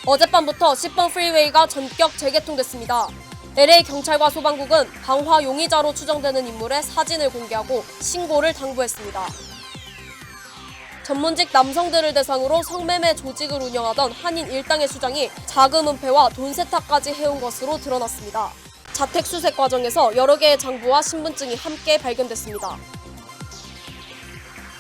어젯밤부터 10번 프리웨이가 전격 재개통됐습니다. LA 경찰과 소방국은 방화 용의자로 추정되는 인물의 사진을 공개하고 신고를 당부했습니다. 전문직 남성들을 대상으로 성매매 조직을 운영하던 한인 일당의 수장이 자금 은폐와 돈 세탁까지 해온 것으로 드러났습니다. 자택 수색 과정에서 여러 개의 장부와 신분증이 함께 발견됐습니다.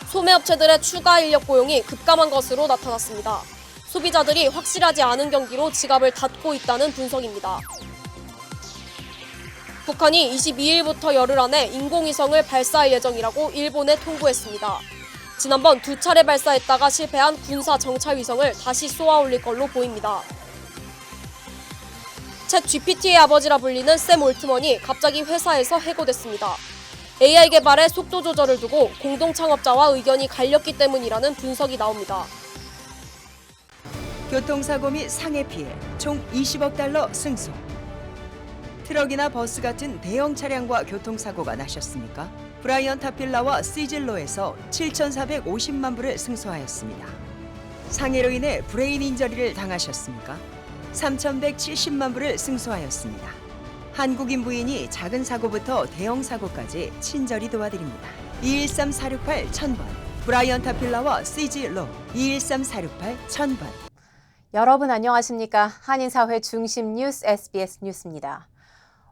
소매업체들의 추가 인력 고용이 급감한 것으로 나타났습니다. 소비자들이 확실하지 않은 경기로 지갑을 닫고 있다는 분석입니다. 북한이 22일부터 열흘 안에 인공위성을 발사할 예정이라고 일본에 통보했습니다. 지난번 2차례 발사했다가 실패한 군사 정찰 위성을 다시 쏘아 올릴 걸로 보입니다. 챗 GPT의 아버지라 불리는 샘 올트먼이 갑자기 회사에서 해고됐습니다. AI 개발에 속도 조절을 두고 공동 창업자와 의견이 갈렸기 때문이라는 분석이 나옵니다. 교통사고 및 상해 피해 총 20억 달러 승소. 트럭이나 버스 같은 대형 차량과 교통사고가 나셨습니까? 브라이언 타필라와 시즐로에서 7,450만 불을 승소하였습니다. 상해로 인해 브레인 인저리를 당하셨습니까? 3,170만 불을 승소하였습니다. 한국인 부인이 작은 사고부터 대형 사고까지 친절히 도와드립니다. 213-468-1000번 브라이언 타필라와 시즐로 213-468-1000번. 여러분 안녕하십니까? 한인사회 중심 뉴스 SBS 뉴스입니다.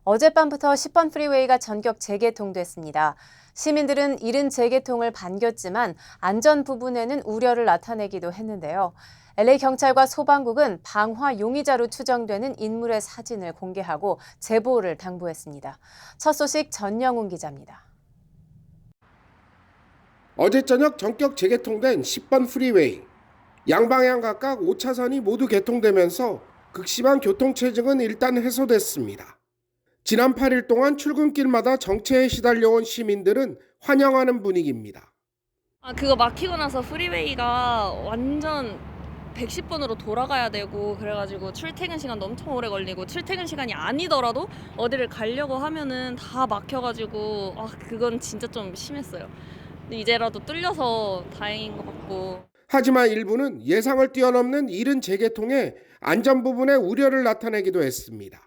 어젯밤부터 10번 프리웨이가 전격 재개통됐습니다. 시민들은 이른 재개통을 반겼지만 안전 부분에는 우려를 나타내기도 했는데요. LA 경찰과 소방국은 방화 용의자로 추정되는 인물의 사진을 공개하고 제보를 당부했습니다. 첫 소식 전영훈 기자입니다. 어제 저녁 전격 재개통된 10번 프리웨이. 양방향 각각 5차선이 모두 개통되면서 극심한 교통체증은 일단 해소됐습니다. 지난 8일 동안 출근길마다 정체에 시달려온 시민들은 환영하는 분위기입니다. 그거 막히고 나서 프리웨이가 완전 110번으로 돌아가야 되고 그래가지고 출퇴근 시간도 엄청 오래 걸리고 출퇴근 시간이 아니더라도 어디를 가려고 하면은 다 막혀가지고 그건 진짜 좀 심했어요. 근데 이제라도 뚫려서 다행인 것 같고. 하지만 일부는 예상을 뛰어넘는 이른 재개통에 안전 부분에 우려를 나타내기도 했습니다.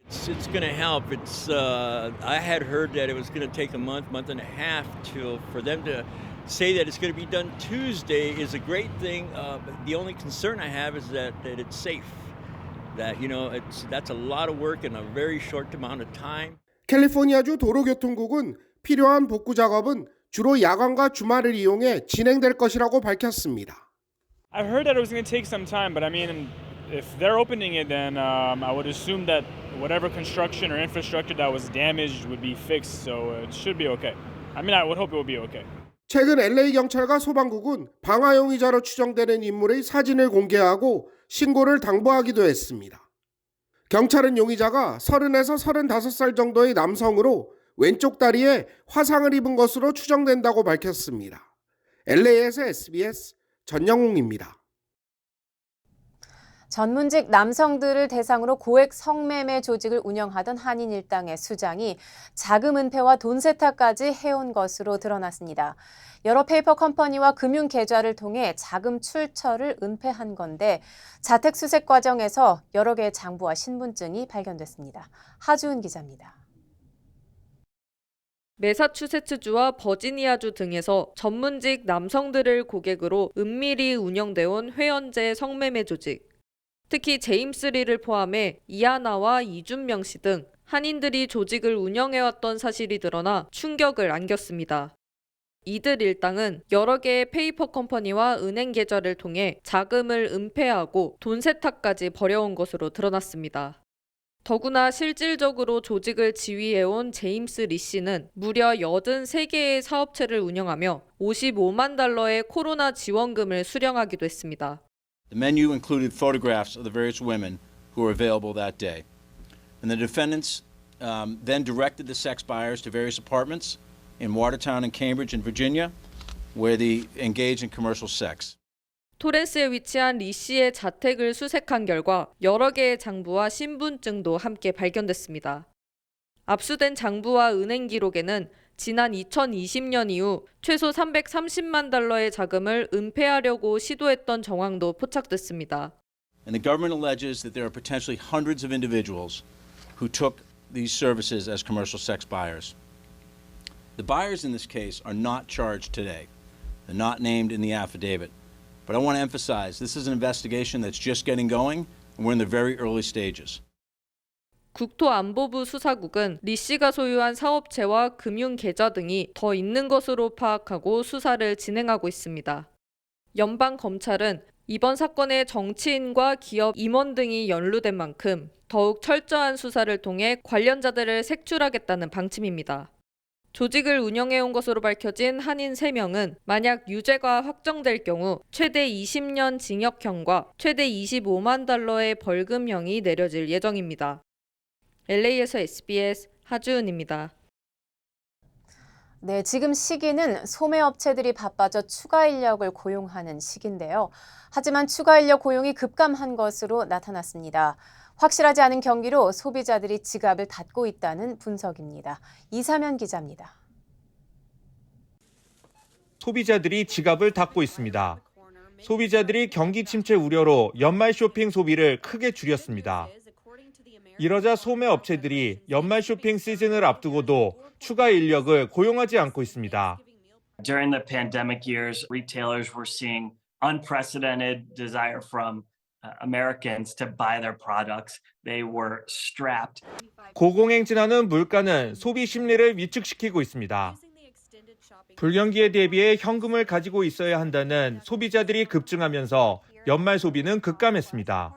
It's going to help. I had heard that it was going to take a month and a half for them to say that it's going to be done Tuesday is a great thing. The only concern I have is that it's safe. That that's a lot of work in a very short amount of time. 캘리포니아주 도로교통국은 필요한 복구 작업은 주로 야간과 주말을 이용해 진행될 것이라고 밝혔습니다. I heard that it was going to take some time, but I mean, if they're opening it, then I would assume that whatever construction or infrastructure that was damaged would be fixed, so it should be okay. I mean, I would hope it will be okay. 최근 LA 경찰과 소방국은 방화 용의자로 추정되는 인물의 사진을 공개하고 신고를 당부하기도 했습니다. 경찰은 용의자가 30에서 35살 정도의 남성으로 왼쪽 다리에 화상을 입은 것으로 추정된다고 밝혔습니다. LA에서 SBS 전영웅입니다. 전문직 남성들을 대상으로 고액 성매매 조직을 운영하던 한인 일당의 수장이 자금 은폐와 돈 세탁까지 해온 것으로 드러났습니다. 여러 페이퍼 컴퍼니와 금융 계좌를 통해 자금 출처를 은폐한 건데 자택 수색 과정에서 여러 개의 장부와 신분증이 발견됐습니다. 하주은 기자입니다. 매사추세츠주와 버지니아주 등에서 전문직 남성들을 고객으로 은밀히 운영돼 온 회원제 성매매 조직. 특히 제임스 리를 포함해 이하나와 이준명 씨 등 한인들이 조직을 운영해왔던 사실이 드러나 충격을 안겼습니다. 이들 일당은 여러 개의 페이퍼 컴퍼니와 은행 계좌를 통해 자금을 은폐하고 돈 세탁까지 벌여온 것으로 드러났습니다. 더구나 실질적으로 조직을 지휘해온 제임스 리 씨는 무려 83개의 사업체를 운영하며 55만 달러의 코로나 지원금을 수령하기도 했습니다. The menu included photographs of the various women who were available that day. And the defendants then directed the sex buyers to various apartments in Watertown and Cambridge in Virginia, where they engaged in commercial sex. 토렌스에 위치한 리 씨의 자택을 수색한 결과 여러 개의 장부와 신분증도 함께 발견됐습니다. 압수된 장부와 은행 기록에는 지난 2020년 이후 최소 330만 달러의 자금을 은폐하려고 시도했던 정황도 포착됐습니다. And the government alleges that there are potentially hundreds of individuals who took these services as commercial sex buyers. The buyers in this case are not charged today. They're not named in the affidavit. But I want to emphasize this is an investigation that's just getting going, and we're in the very early stages. 국토안보부 수사국은 리 씨가 소유한 사업체와 금융 계좌 등이 더 있는 것으로 파악하고 수사를 진행하고 있습니다. 연방검찰은 이번 사건에 정치인과 기업 임원 등이 연루된 만큼 더욱 철저한 수사를 통해 관련자들을 색출하겠다는 방침입니다. 조직을 운영해온 것으로 밝혀진 한인 3명은 만약 유죄가 확정될 경우 최대 20년 징역형과 최대 25만 달러의 벌금형이 내려질 예정입니다. LA에서 SBS 하주은입니다. 네, 지금 시기는 소매업체들이 바빠져 추가 인력을 고용하는 시기인데요. 하지만 추가 인력 고용이 급감한 것으로 나타났습니다. 확실하지 않은 경기로 소비자들이 지갑을 닫고 있다는 분석입니다. 이사면 기자입니다. 소비자들이 지갑을 닫고 있습니다. 소비자들이 경기 침체 우려로 연말 쇼핑 소비를 크게 줄였습니다. 이러자 소매업체들이 연말 쇼핑 시즌을 앞두고도 추가 인력을 고용하지 않고 있습니다. During the pandemic years, retailers were seeing unprecedented desire from Americans to buy their products. They were strapped. 고공행진하는 물가는 소비 심리를 위축시키고 있습니다. 불경기에 대비해 현금을 가지고 있어야 한다는 소비자들이 급증하면서 연말 소비는 급감했습니다.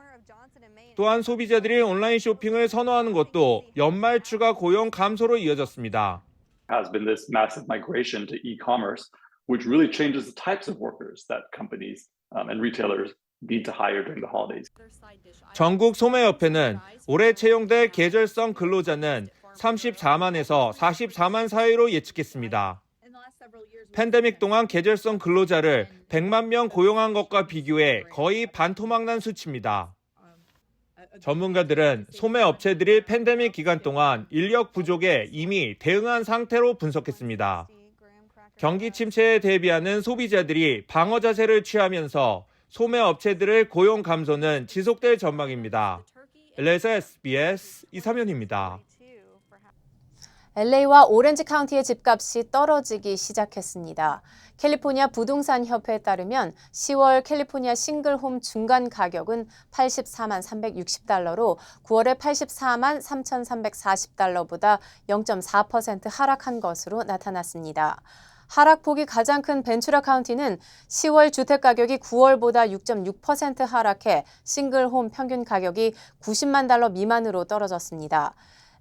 또한 소비자들이 온라인 쇼핑을 선호하는 것도 연말 추가 고용 감소로 이어졌습니다. Has been this massive migration to e-commerce, which really changes the types of workers that companies and retailers need to hire during the holidays. 전국 소매협회는 올해 채용될 계절성 근로자는 34만에서 44만 사이로 예측했습니다. 팬데믹 동안 계절성 근로자를 100만 명 고용한 것과 비교해 거의 반토막난 수치입니다. 전문가들은 소매업체들이 팬데믹 기간 동안 인력 부족에 이미 대응한 상태로 분석했습니다. 경기 침체에 대비하는 소비자들이 방어 자세를 취하면서 소매업체들의 고용 감소는 지속될 전망입니다. LA에서 SBS 이사면입니다. LA와 오렌지 카운티의 집값이 떨어지기 시작했습니다. 캘리포니아 부동산 협회에 따르면 10월 캘리포니아 싱글홈 중간 가격은 84만 360달러로 9월에 84만 3,340달러보다 0.4% 하락한 것으로 나타났습니다. 하락폭이 가장 큰 벤츄라 카운티는 10월 주택 가격이 9월보다 6.6% 하락해 싱글홈 평균 가격이 90만 달러 미만으로 떨어졌습니다.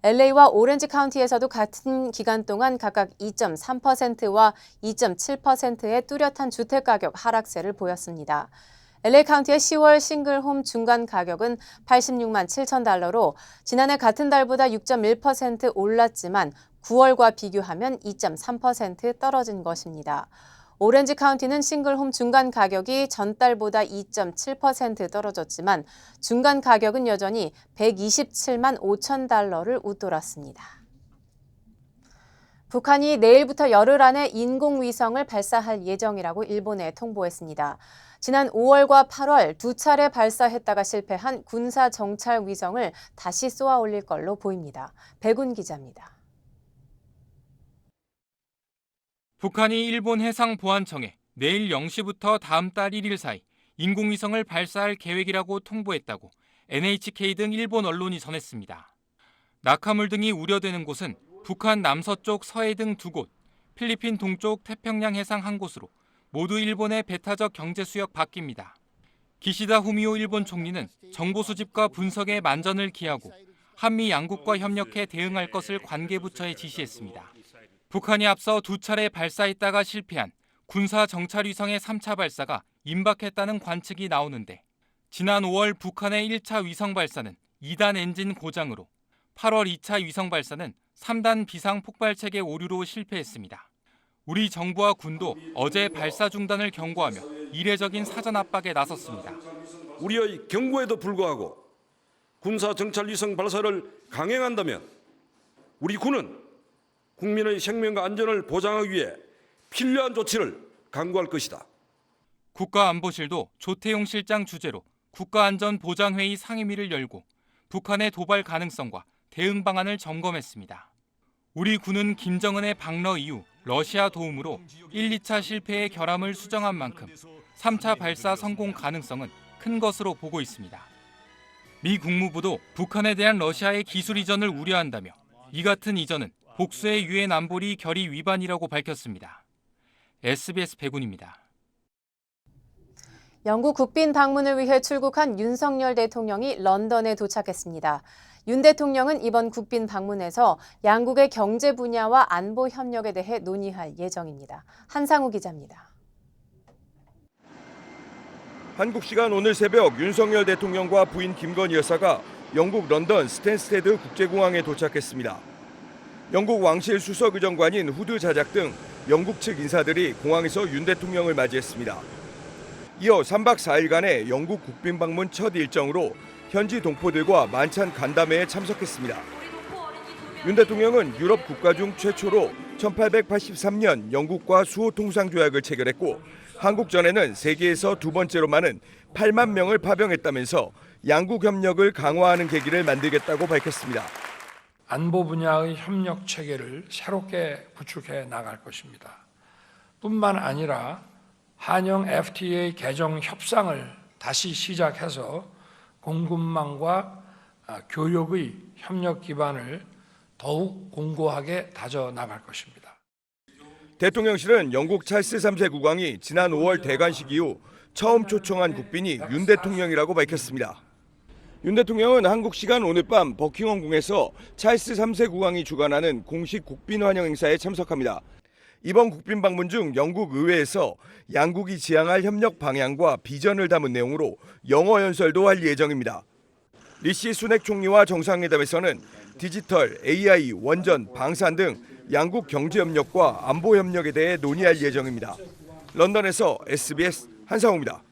LA와 오렌지 카운티에서도 같은 기간 동안 각각 2.3%와 2.7%의 뚜렷한 주택가격 하락세를 보였습니다. LA 카운티의 10월 싱글홈 중간 가격은 86만 7천 달러로 지난해 같은 달보다 6.1% 올랐지만 9월과 비교하면 2.3% 떨어진 것입니다. 오렌지 카운티는 싱글홈 중간 가격이 전달보다 2.7% 떨어졌지만 중간 가격은 여전히 127만 5천 달러를 웃돌았습니다. 북한이 내일부터 열흘 안에 인공위성을 발사할 예정이라고 일본에 통보했습니다. 지난 5월과 8월 두 차례 발사했다가 실패한 군사 정찰 위성을 다시 쏘아 올릴 걸로 보입니다. 백운 기자입니다. 북한이 일본 해상보안청에 내일 0시부터 다음 달 1일 사이 인공위성을 발사할 계획이라고 통보했다고 NHK 등 일본 언론이 전했습니다. 낙하물 등이 우려되는 곳은 북한 남서쪽 서해 등 2곳, 필리핀 동쪽 태평양 해상 1곳으로 모두 일본의 배타적 경제 수역 밖입니다. 기시다 후미오 일본 총리는 정보 수집과 분석에 만전을 기하고 한미 양국과 협력해 대응할 것을 관계부처에 지시했습니다. 북한이 앞서 두 차례 발사했다가 실패한 군사 정찰위성의 3차 발사가 임박했다는 관측이 나오는데 지난 5월 북한의 1차 위성 발사는 2단 엔진 고장으로 8월 2차 위성 발사는 3단 비상 폭발체계 오류로 실패했습니다. 우리 정부와 군도 어제 발사 중단을 경고하며 이례적인 사전 압박에 나섰습니다. 우리의 경고에도 불구하고 군사 정찰 위성 발사를 강행한다면 우리 군은 국민의 생명과 안전을 보장하기 위해 필요한 조치를 강구할 것이다. 국가안보실도 조태용 실장 주재로 국가안전보장회의 상임위를 열고 북한의 도발 가능성과 대응 방안을 점검했습니다. 우리 군은 김정은의 방러 이후 러시아 도움으로 1, 2차 실패의 결함을 수정한 만큼 3차 발사 성공 가능성은 큰 것으로 보고 있습니다. 미 국무부도 북한에 대한 러시아의 기술 이전을 우려한다며 이 같은 이전은 복수의 유엔 안보리 결의 위반이라고 밝혔습니다. SBS 백운입니다. 영국 국빈 방문을 위해 출국한 윤석열 대통령이 런던에 도착했습니다. 윤 대통령은 이번 국빈 방문에서 양국의 경제 분야와 안보 협력에 대해 논의할 예정입니다. 한상우 기자입니다. 한국 시간 오늘 새벽 윤석열 대통령과 부인 김건희 여사가 영국 런던 스탠스테드 국제공항에 도착했습니다. 영국 왕실 수석 의정관인 후드 자작 등 영국 측 인사들이 공항에서 윤 대통령을 맞이했습니다. 이어 3박 4일간의 영국 국빈 방문 첫 일정으로 현지 동포들과 만찬 간담회에 참석했습니다. 윤 대통령은 유럽 국가 중 최초로 1883년 영국과 수호 통상 조약을 체결했고 한국전에는 세계에서 두 번째로 많은 8만 명을 파병했다면서 양국 협력을 강화하는 계기를 만들겠다고 밝혔습니다. 안보 분야의 협력 체계를 새롭게 구축해 나갈 것입니다. 뿐만 아니라 한영 FTA 개정 협상을 다시 시작해서 공급망과 교역의 협력 기반을 더욱 공고하게 다져 나갈 것입니다. 대통령실은 영국 찰스 3세 국왕이 지난 5월 대관식 이후 처음 초청한 국빈이 윤 대통령이라고 밝혔습니다. 윤 대통령은 한국 시간 오늘 밤 버킹엄궁에서 찰스 3세 국왕이 주관하는 공식 국빈 환영 행사에 참석합니다. 이번 국빈 방문 중 영국 의회에서 양국이 지향할 협력 방향과 비전을 담은 내용으로 영어 연설도 할 예정입니다. 리시 수넥 총리와 정상회담에서는 디지털, AI, 원전, 방산 등 양국 경제 협력과 안보 협력에 대해 논의할 예정입니다. 런던에서 SBS 한상우입니다.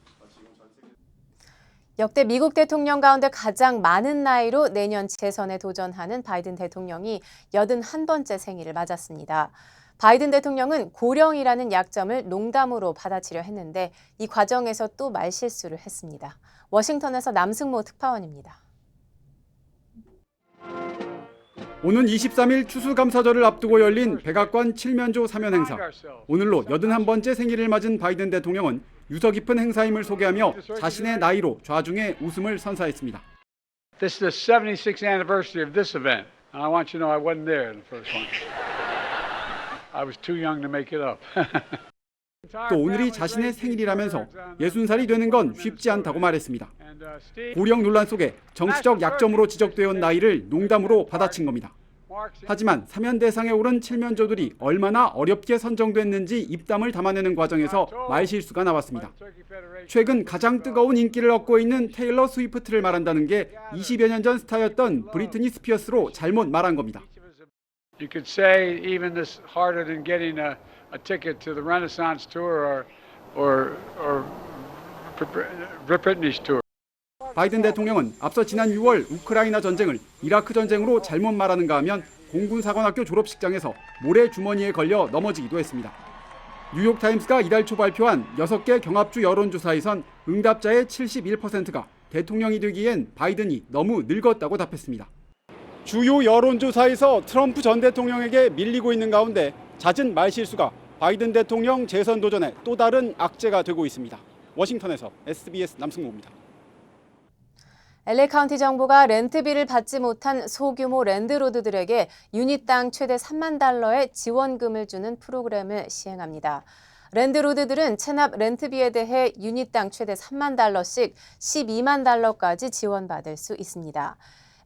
역대 미국 대통령 가운데 가장 많은 나이로 내년 재선에 도전하는 바이든 대통령이 81번째 생일을 맞았습니다. 바이든 대통령은 고령이라는 약점을 농담으로 받아치려 했는데 이 과정에서 또 말실수를 했습니다. 워싱턴에서 남승모 특파원입니다. 오는 23일 추수감사절을 앞두고 열린 백악관 칠면조 사면 행사. 오늘로 81번째 생일을 맞은 바이든 대통령은 유서 깊은 행사임을 소개하며 자신의 나이로 좌중에 웃음을 선사했습니다. This is the 76th anniversary of this event. And I want you to know I wasn't there in the first one. I was too young to make it up. 또 오늘이 자신의 생일이라면서 60살이 되는 건 쉽지 않다고 말했습니다. 고령 논란 속에 정치적 약점으로 지적되어 온 나이를 농담으로 받아친 겁니다. 하지만 사면 대상에 오른 칠면조들이 얼마나 어렵게 선정됐는지 입담을 담아내는 과정에서 말실수가 나왔습니다. 최근 가장 뜨거운 인기를 얻고 있는 테일러 스위프트를 말한다는 게 20여 년 전 스타였던 브리트니 스피어스로 잘못 말한 겁니다. You could say even this harder than getting a ticket to the Renaissance tour or Britney's tour. 바이든 대통령은 앞서 지난 6월 우크라이나 전쟁을 이라크 전쟁으로 잘못 말하는가 하면 공군사관학교 졸업식장에서 모래 주머니에 걸려 넘어지기도 했습니다. 뉴욕타임스가 이달 초 발표한 6개 경합주 여론조사에선 응답자의 71%가 대통령이 되기엔 바이든이 너무 늙었다고 답했습니다. 주요 여론조사에서 트럼프 전 대통령에게 밀리고 있는 가운데 잦은 말실수가 바이든 대통령 재선 도전에 또 다른 악재가 되고 있습니다. 워싱턴에서 SBS 남승모입니다. LA 카운티 정부가 렌트비를 받지 못한 소규모 랜드로드들에게 유닛당 최대 $3만 달러의 지원금을 주는 프로그램을 시행합니다. 랜드로드들은 체납 렌트비에 대해 유닛당 최대 $3만 달러씩 12만 달러까지 지원받을 수 있습니다.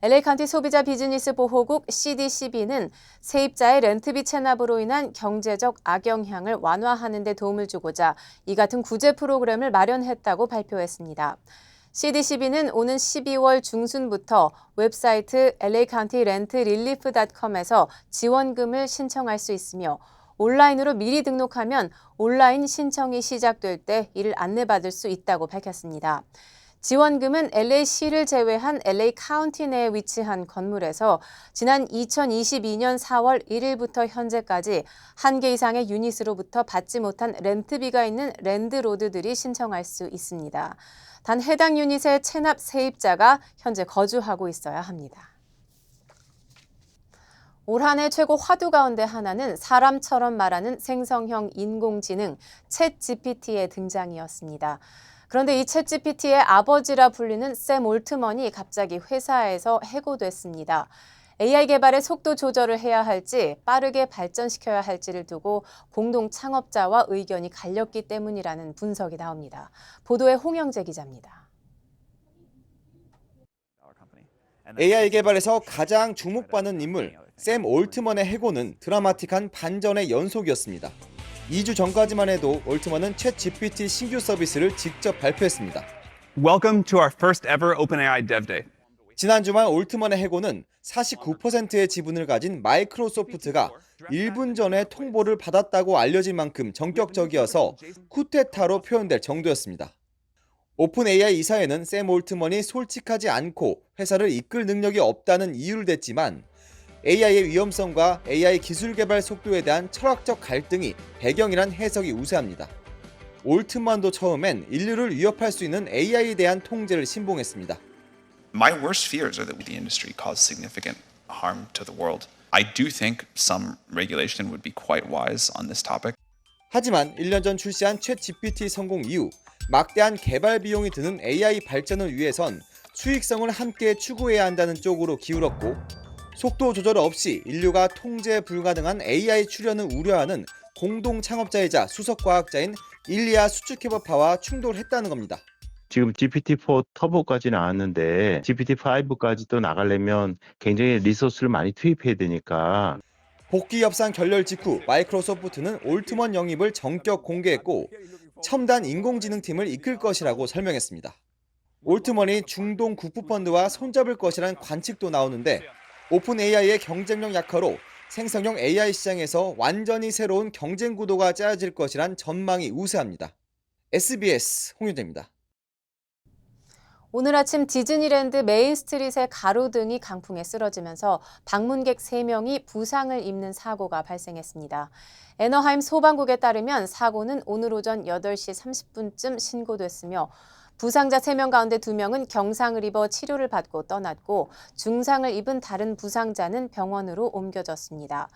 LA 카운티 소비자 비즈니스 보호국 CDCB는 세입자의 렌트비 체납으로 인한 경제적 악영향을 완화하는 데 도움을 주고자 이 같은 구제 프로그램을 마련했다고 발표했습니다. CDCB는 오는 12월 중순부터 웹사이트 lacountyrentrelief.com에서 지원금을 신청할 수 있으며 온라인으로 미리 등록하면 온라인 신청이 시작될 때 이를 안내받을 수 있다고 밝혔습니다. 지원금은 LA시를 제외한 LA 카운티 내에 위치한 건물에서 지난 2022년 4월 1일부터 현재까지 1개 이상의 유닛으로부터 받지 못한 렌트비가 있는 랜드로드들이 신청할 수 있습니다. 단 해당 유닛의 체납 세입자가 현재 거주하고 있어야 합니다. 올 한 해 최고 화두 가운데 하나는 사람처럼 말하는 생성형 인공지능 챗GPT의 등장이었습니다. 그런데 이 챗GPT의 아버지라 불리는 샘 올트먼이 갑자기 회사에서 해고됐습니다. AI 개발의 속도 조절을 해야 할지 빠르게 발전시켜야 할지를 두고 공동 창업자와 의견이 갈렸기 때문이라는 분석이 나옵니다. 보도에 홍영재 기자입니다. AI 개발에서 가장 주목받는 인물 샘 올트먼의 해고는 드라마틱한 반전의 연속이었습니다. 2주 전까지만 해도 올트먼은 챗GPT 신규 서비스를 직접 발표했습니다. Welcome to our first ever OpenAI Dev Day. 지난 주말 올트먼의 해고는 49%의 지분을 가진 마이크로소프트가 1분 전에 통보를 받았다고 알려진 만큼 전격적이어서 쿠데타로 표현될 정도였습니다. 오픈 AI 이사회는 샘 올트먼이 솔직하지 않고 회사를 이끌 능력이 없다는 이유를 댔지만 AI의 위험성과 AI 기술 개발 속도에 대한 철학적 갈등이 배경이란 해석이 우세합니다. 올트먼도 처음엔 인류를 위협할 수 있는 AI에 대한 통제를 신봉했습니다. My worst fears are that the industry cause significant harm to the world. I do think some regulation would be quite wise on this topic. 하지만 1년 전 출시한 챗GPT 성공 이후 막대한 개발 비용이 드는 AI 발전을 위해선 수익성을 함께 추구해야 한다는 쪽으로 기울었고 속도 조절 없이 인류가 통제 불가능한 AI 출현을 우려하는 공동 창업자이자 수석과학자인 일리아 수츠케버파와 충돌했다는 겁니다. 지금 GPT-4 터보까지 나왔는데 GPT-5까지 또 나가려면 굉장히 리소스를 많이 투입해야 되니까. 복귀 협상 결렬 직후 마이크로소프트는 올트먼 영입을 전격 공개했고 첨단 인공지능팀을 이끌 것이라고 설명했습니다. 올트먼이 중동 국부펀드와 손잡을 것이란 관측도 나오는데 오픈 AI의 경쟁력 약화로 생성형 AI 시장에서 완전히 새로운 경쟁 구도가 짜여질 것이란 전망이 우세합니다. SBS 홍윤재입니다. 오늘 아침 디즈니랜드 메인스트릿의 가로등이 강풍에 쓰러지면서 방문객 3명이 부상을 입는 사고가 발생했습니다. 애너하임 소방국에 따르면 사고는 오늘 오전 8시 30분쯤 신고됐으며 부상자 3명 가운데 2명은 경상을 입어 치료를 받고 떠났고 중상을 입은 다른 부상자는 병원으로 옮겨졌습니다.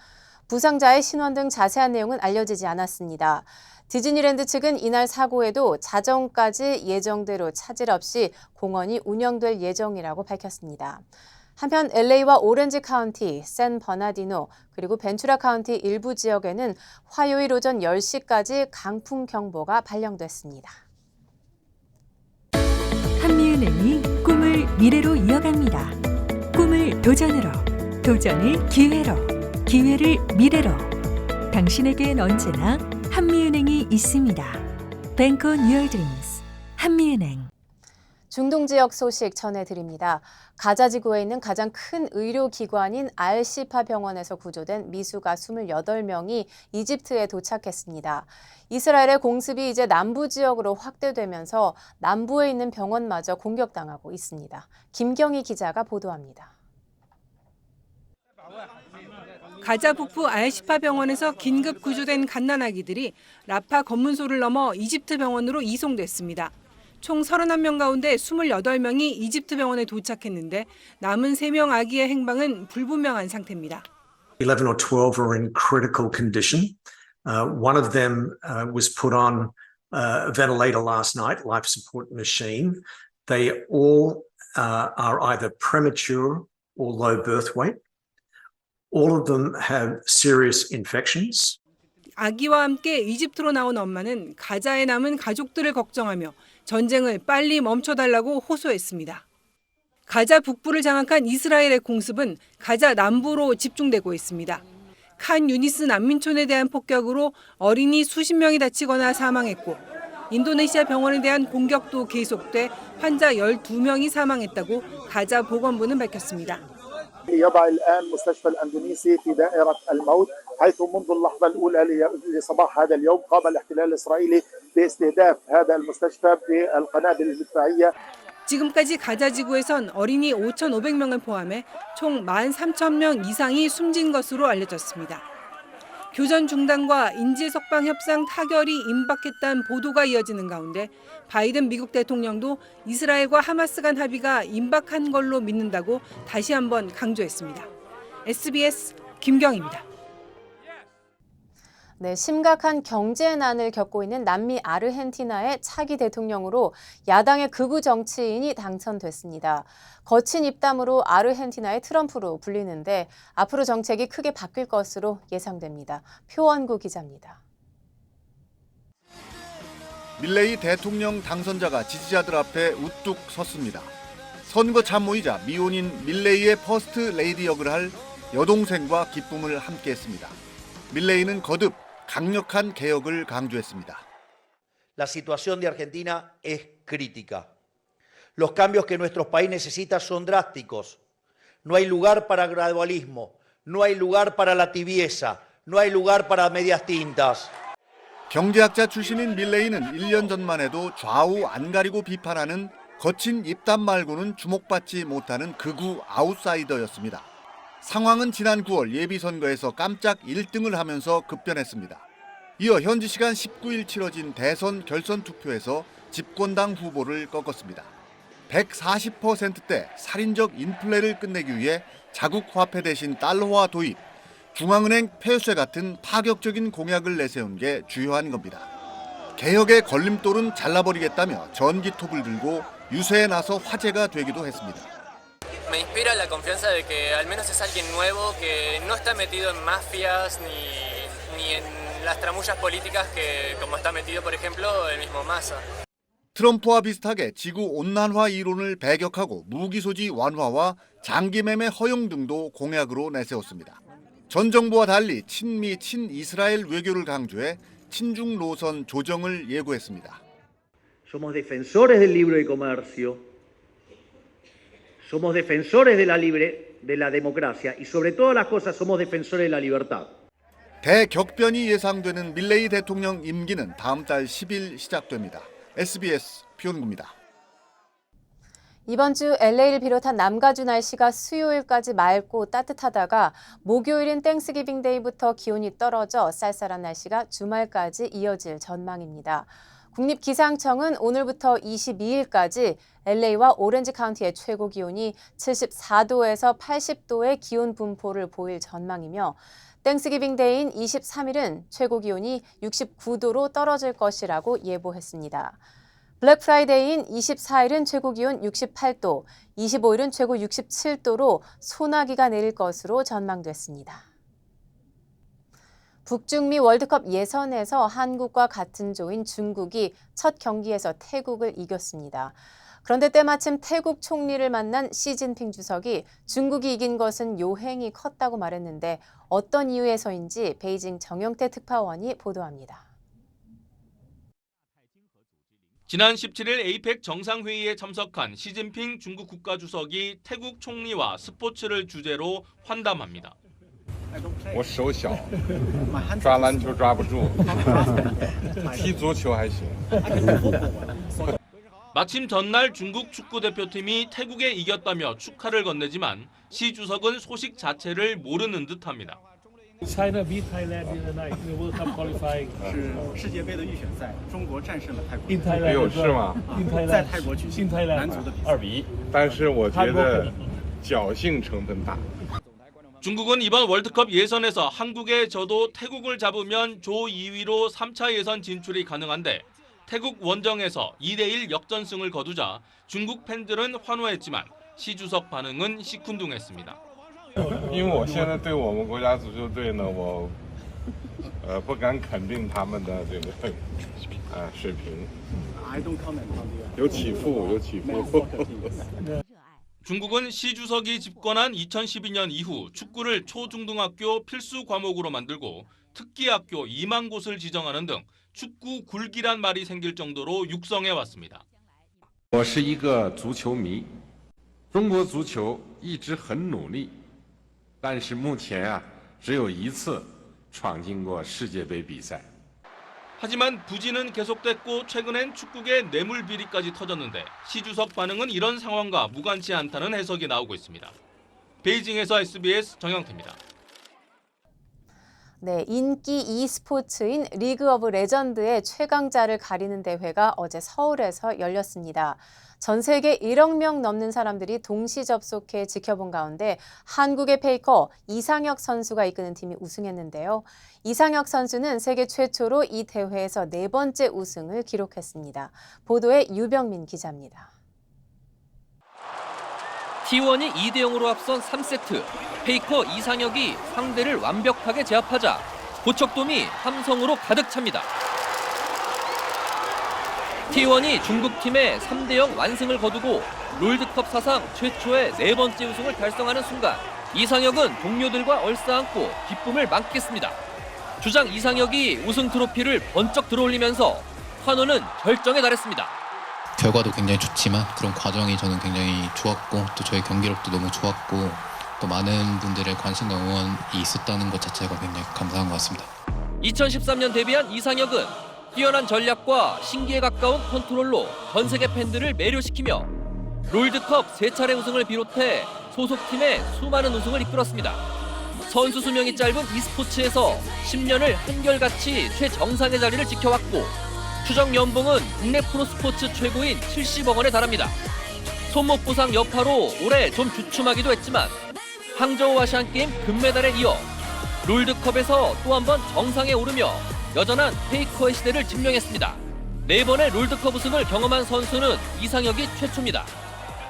부상자의 신원 등 자세한 내용은 알려지지 않았습니다. 디즈니랜드 측은 이날 사고에도 자정까지 예정대로 차질 없이 공원이 운영될 예정이라고 밝혔습니다. 한편 LA와 오렌지 카운티, 샌 버나디노, 그리고 벤투라 카운티 일부 지역에는 화요일 오전 10시까지 강풍 경보가 발령됐습니다. 한미은행이 꿈을 미래로 이어갑니다. 꿈을 도전으로, 도전을 기회로, 기회를 미래로. 당신에겐 언제나 한미은행이 있습니다. Bank on your dreams. 한미은행. 중동 지역 소식 전해드립니다. 가자 지구에 있는 가장 큰 의료기관인 알시파 병원에서 구조된 미수가 28명이 이집트에 도착했습니다. 이스라엘의 공습이 이제 남부 지역으로 확대되면서 남부에 있는 병원마저 공격당하고 있습니다. 김경희 기자가 보도합니다. 가자 북부 알시파 병원에서 긴급 구조된 갓난아기들이 라파 검문소를 넘어 이집트 병원으로 이송됐습니다. 총 31명 가운데 28명이 이집트 병원에 도착했는데 남은 3명 아기의 행방은 불분명한 상태입니다. 11 or 12 are in critical condition. One of them was put on a ventilator last night, life support machine. They all are either premature or low birth weight. All of them have serious infections. 아기와 함께 이집트로 나온 엄마는 가자에 남은 가족들을 걱정하며 전쟁을 빨리 멈춰달라고 호소했습니다. 가자 북부를 장악한 이스라엘의 공습은 가자 남부로 집중되고 있습니다. 칸 유니스 난민촌에 대한 폭격으로 어린이 수십 명이 다치거나 사망했고 인도네시아 병원에 대한 공격도 계속돼 환자 12명이 사망했다고 가자 보건부는 밝혔습니다. يضع الآن مستشفى الأندونيسي في دائرة الموت حيث منذ اللحظة الأولى لصباح هذا اليوم قام الاحتلال الإسرائيلي باستهداف هذا المستشفى بالقنابل المدفعية. 지금까지 가자 지구에선 어린이 5,500명을 포함해 총 13,000명 이상이 숨진 것으로 알려졌습니다. 교전 중단과 인질석방 협상 타결이 임박했다는 보도가 이어지는 가운데 바이든 미국 대통령도 이스라엘과 하마스 간 합의가 임박한 걸로 믿는다고 다시 한번 강조했습니다. SBS 김경입니다. 네, 심각한 경제난을 겪고 있는 남미 아르헨티나의 차기 대통령으로 야당의 극우 정치인이 당선됐습니다. 거친 입담으로 아르헨티나의 트럼프로 불리는데 앞으로 정책이 크게 바뀔 것으로 예상됩니다. 표원구 기자입니다. 밀레이 대통령 당선자가 지지자들 앞에 우뚝 섰습니다. 선거 참모이자 미혼인 밀레이의 퍼스트 레이디 역을 할 여동생과 기쁨을 함께했습니다. 밀레이는 거듭 강력한 개혁을 강조했습니다. La situación de Argentina es crítica. Los cambios que nuestro país necesita son drásticos. No hay lugar para gradualismo, no hay lugar para la tibieza, no hay lugar para medias tintas. 경제학자 출신인 밀레이는 1년 전만 해도 좌우 안 가리고 비판하는 거친 입담 말고는 주목받지 못하는 극우 아웃사이더였습니다. 상황은 지난 9월 예비선거에서 깜짝 1등을 하면서 급변했습니다. 이어 현지 시간 19일 치러진 대선 결선 투표에서 집권당 후보를 꺾었습니다. 140%대 살인적 인플레를 끝내기 위해 자국 화폐 대신 달러화 도입, 중앙은행 폐쇄 같은 파격적인 공약을 내세운 게 주요한 겁니다. 개혁의 걸림돌은 잘라버리겠다며 전기톱을 들고 유세에 나서 화제가 되기도 했습니다. Me inspira la confianza de que al menos es alguien nuevo que no está metido en mafias ni en las tramullas políticas que como está metido por ejemplo el mismo Massa. 트럼프와 비슷하게 지구 온난화 이론을 배격하고 무기 소지 완화와 장기 매매 허용 등도 공약으로 내세웠습니다. 전 정부와 달리 친미 친이스라엘 외교를 강조해 친중 노선 조정을 예고했습니다. Somos defensores del libre comercio. Somos defensores de la democracia y sobre todas las cosas somos defensores de la libertad. 대격변이 예상되는 밀레이 대통령 임기는 다음 달 10일 시작됩니다. SBS 표현구입니다. 이번 주 LA를 비롯한 남가주 날씨가 수요일까지 맑고 따뜻하다가 목요일인 땡스기빙 데이부터 기온이 떨어져 쌀쌀한 날씨가 주말까지 이어질 전망입니다. 국립기상청은 오늘부터 22일까지 LA와 오렌지 카운티의 최고 기온이 74도에서 80도의 기온 분포를 보일 전망이며 땡스기빙 데이인 23일은 최고 기온이 69도로 떨어질 것이라고 예보했습니다. 블랙 프라이데이인 24일은 최고 기온 68도, 25일은 최고 67도로 소나기가 내릴 것으로 전망됐습니다. 북중미 월드컵 예선에서 한국과 같은 조인 중국이 첫 경기에서 태국을 이겼습니다. 그런데 때마침 태국 총리를 만난 시진핑 주석이 중국이 이긴 것은 요행이 컸다고 말했는데 어떤 이유에서인지 베이징 정영태 특파원이 보도합니다. 지난 17일 에이펙 정상회의에 참석한 시진핑 중국 국가주석이 태국 총리와 스포츠를 주제로 환담합니다. 我手小，抓篮球抓不住，踢足球还行。 마침 전날 중국 축구대표팀이 태국에 이겼다며 축하를 건네지만 시 주석은 소식 자체를 모르는 듯합니다. China beat Thailand the other night in the World Cup qualifying. 是世界杯的预选赛，中国战胜了泰国。 In Thailand 有是吗？ In Thailand 在泰国举行 In Thailand 男足的比赛。 2比1。 但是我觉得侥幸成分大。 중국은 이번 월드컵 예선에서 한국에 져도 태국을 잡으면 조 2위로 3차 예선 진출이 가능한데 태국 원정에서 2대1 역전승을 거두자 중국 팬들은 환호했지만 시 주석 반응은 시큰둥했습니다. 因为我现在对我们国家足球队呢，我不敢肯定他们的这个水平。有起伏，有起伏。 중국은 시 주석이 집권한 2012년 이후 축구를 초중등학교 필수 과목으로 만들고 특기학교 2만 곳을 지정하는 등 축구 굴기란 말이 생길 정도로 육성해 왔습니다. 我是一个足球迷，中国足球一直很努力，但是目前只有一次闯进过世界杯比赛。 하지만 부진은 계속됐고 최근엔 축구계 뇌물 비리까지 터졌는데 시 주석 반응은 이런 상황과 무관치 않다는 해석이 나오고 있습니다. 베이징에서 SBS 정영태입니다. 네, 인기 e스포츠인 리그 오브 레전드의 최강자를 가리는 대회가 어제 서울에서 열렸습니다. 전 세계 1억 명 넘는 사람들이 동시 접속해 지켜본 가운데 한국의 페이커 이상혁 선수가 이끄는 팀이 우승했는데요. 이상혁 선수는 세계 최초로 이 대회에서 4번째 우승을 기록했습니다. 보도에 유병민 기자입니다. T1이 2대0으로 앞선 3세트. 페이커 이상혁이 상대를 완벽하게 제압하자 고척돔이 함성으로 가득 찹니다. T1이 중국팀의 3대0 완승을 거두고 롤드컵 사상 최초의 4번째 우승을 달성하는 순간 이상혁은 동료들과 얼싸안고 기쁨을 만끽했습니다. 주장 이상혁이 우승 트로피를 번쩍 들어올리면서 환호는 절정에 달했습니다. 결과도 굉장히 좋지만 그런 과정이 저는 굉장히 좋았고 또 저의 경기력도 너무 좋았고 또 많은 분들의 관심과 응원이 있었다는 것 자체가 굉장히 감사한 것 같습니다. 2013년 데뷔한 이상혁은 뛰어난 전략과 신기에 가까운 컨트롤로 전 세계 팬들을 매료시키며 롤드컵 3차례 우승을 비롯해 소속팀의 수많은 우승을 이끌었습니다. 선수 수명이 짧은 e스포츠에서 10년을 한결같이 최정상의 자리를 지켜왔고 추정 연봉은 국내 프로스포츠 최고인 70억 원에 달합니다. 손목 부상 여파로 올해 좀 주춤하기도 했지만 항저우 아시안게임 금메달에 이어 롤드컵에서 또 한 번 정상에 오르며 여전한 페이커의 시대를 증명했습니다. 4번의 롤드컵 우승을 경험한 선수는 이상혁이 최초입니다.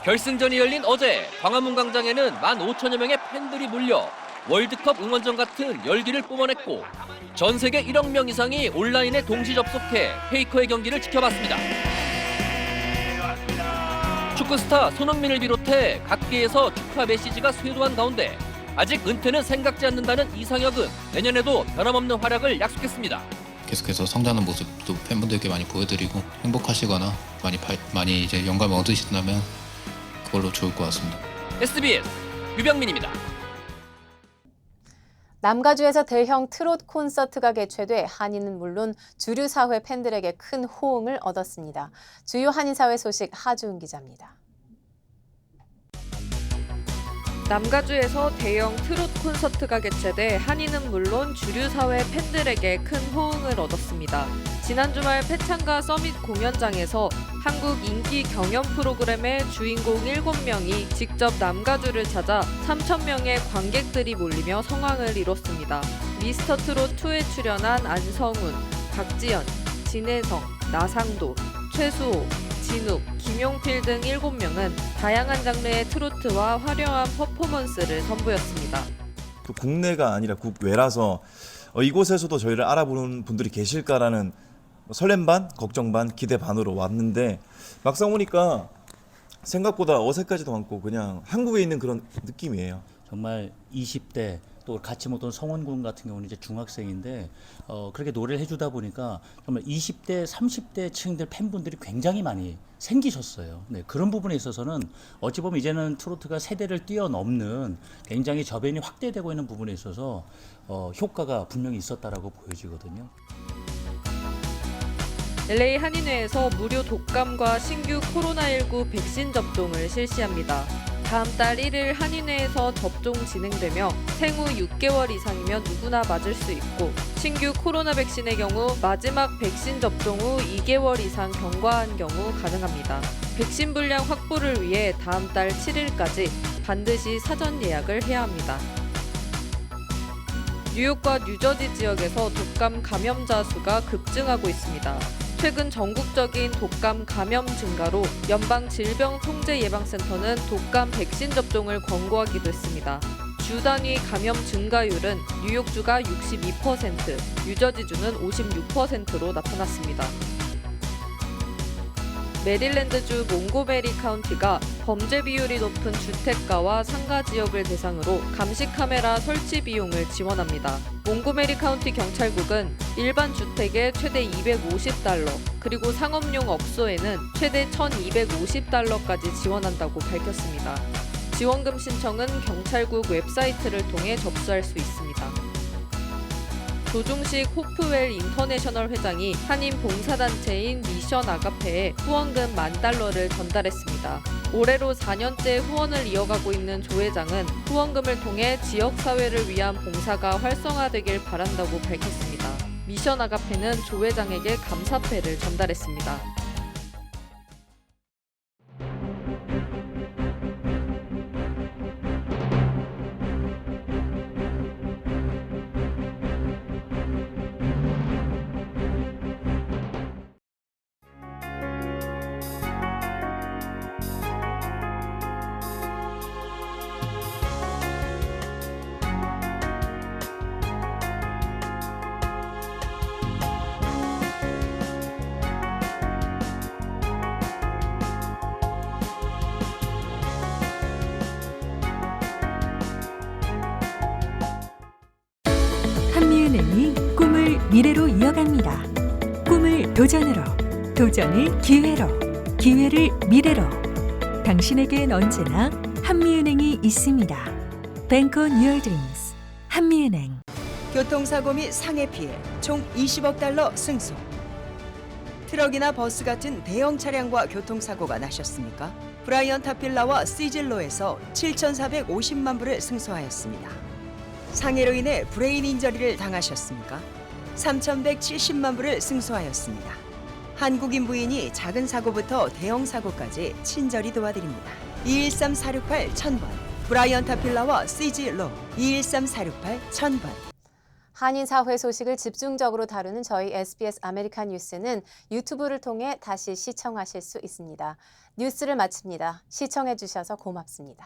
결승전이 열린 어제 광화문 광장에는 15,000여 명의 팬들이 몰려 월드컵 응원전 같은 열기를 뿜어냈고 전 세계 1억 명 이상이 온라인에 동시 접속해 페이커의 경기를 지켜봤습니다. 축구스타 손흥민을 비롯해 각계에서 축하 메시지가 쇄도한 가운데 아직 은퇴는 생각지 않는다는 이상혁은 내년에도 변함없는 활약을 약속했습니다. 계속해서 성장하는 모습도 팬분들께 많이 보여드리고 행복하시거나 많이 이제 영감을 얻으신다면 그걸로 좋을 것 같습니다. SBS 유병민입니다. 남가주에서 대형 트롯 콘서트가 개최돼 한인은 물론 주류 사회 팬들에게 큰 호응을 얻었습니다. 주요 한인 사회 소식 하주은 기자입니다. 남가주에서 대형 트롯 콘서트가 개최돼 한인은 물론 주류 사회 팬들에게 큰 호응을 얻었습니다. 지난 주말 패창가 서밋 공연장에서 한국 인기 경연 프로그램의 주인공 7명이 직접 남가주를 찾아 3,000명의 관객들이 몰리며 성황을 이뤘습니다. 미스터 트롯 2에 출연한 안성훈, 박지연, 진혜성, 나상도, 최수호, 진욱, 김용필 등 7명은 다양한 장르의 트로트와 화려한 퍼포먼스를 선보였습니다. 국내가 아니라 국외라서 이곳에서도 저희를 알아보는 분들이 계실까라는 설렘 반, 걱정 반, 기대 반으로 왔는데 막상 오니까 생각보다 어색하지도 않고 그냥 한국에 있는 그런 느낌이에요. 정말 20대 또 같이 먹던 성원군 같은 경우는 이제 중학생인데 그렇게 노래를 해주다 보니까 정말 20대, 30대 층들 팬분들이 굉장히 많이 생기셨어요. 네, 그런 부분에 있어서는 어찌 보면 이제는 트로트가 세대를 뛰어넘는 굉장히 저변이 확대되고 있는 부분에 있어서 효과가 분명히 있었다라고 보여지거든요. LA 한인회에서 무료 독감과 신규 코로나19 백신 접종을 실시합니다. 다음 달 1일 한인회에서 접종 진행되며 생후 6개월 이상이면 누구나 맞을 수 있고 신규 코로나 백신의 경우 마지막 백신 접종 후 2개월 이상 경과한 경우 가능합니다. 백신 분량 확보를 위해 다음 달 7일까지 반드시 사전 예약을 해야 합니다. 뉴욕과 뉴저지 지역에서 독감 감염자 수가 급증하고 있습니다. 최근 전국적인 독감 감염 증가로 연방질병통제예방센터는 독감 백신 접종을 권고하기도 했습니다. 주 단위 감염 증가율은 뉴욕주가 62%, 뉴저지주는 56%로 나타났습니다. 메릴랜드주 몽고메리 카운티가 범죄 비율이 높은 주택가와 상가 지역을 대상으로 감시 카메라 설치 비용을 지원합니다. 몽고메리 카운티 경찰국은 일반 주택에 최대 $250, 그리고 상업용 업소에는 최대 $1,250까지 지원한다고 밝혔습니다. 지원금 신청은 경찰국 웹사이트를 통해 접수할 수 있습니다. 조중식 호프웰 인터내셔널 회장이 한인 봉사단체인 미션 아가페에 후원금 $10,000를 전달했습니다. 올해로 4년째 후원을 이어가고 있는 조 회장은 후원금을 통해 지역사회를 위한 봉사가 활성화되길 바란다고 밝혔습니다. 미션 아가페는 조 회장에게 감사패를 전달했습니다. 한미은행이 꿈을 미래로 이어갑니다. 꿈을 도전으로, 도전을 기회로, 기회를 미래로. 당신에겐 언제나 한미은행이 있습니다. Bank on your dreams. 한미은행. 교통사고 및 상해 피해 총 $20억 승소. 트럭이나 버스 같은 대형 차량과 교통사고가 나셨습니까? 브라이언 타필라와 시즐로에서 7,450만 불을 승소하였습니다. 상해로 인해 브레인 인저리를 당하셨습니까? 3,170만 불을 승소하였습니다. 한국인 부인이 작은 사고부터 대형 사고까지 친절히 도와드립니다. 213-468-1000번 브라이언 타필라와 시즐로 213-468-1000번. 한인 사회 소식을 집중적으로 다루는 저희 SBS 아메리칸 뉴스는 유튜브를 통해 다시 시청하실 수 있습니다. 뉴스를 마칩니다. 시청해 주셔서 고맙습니다.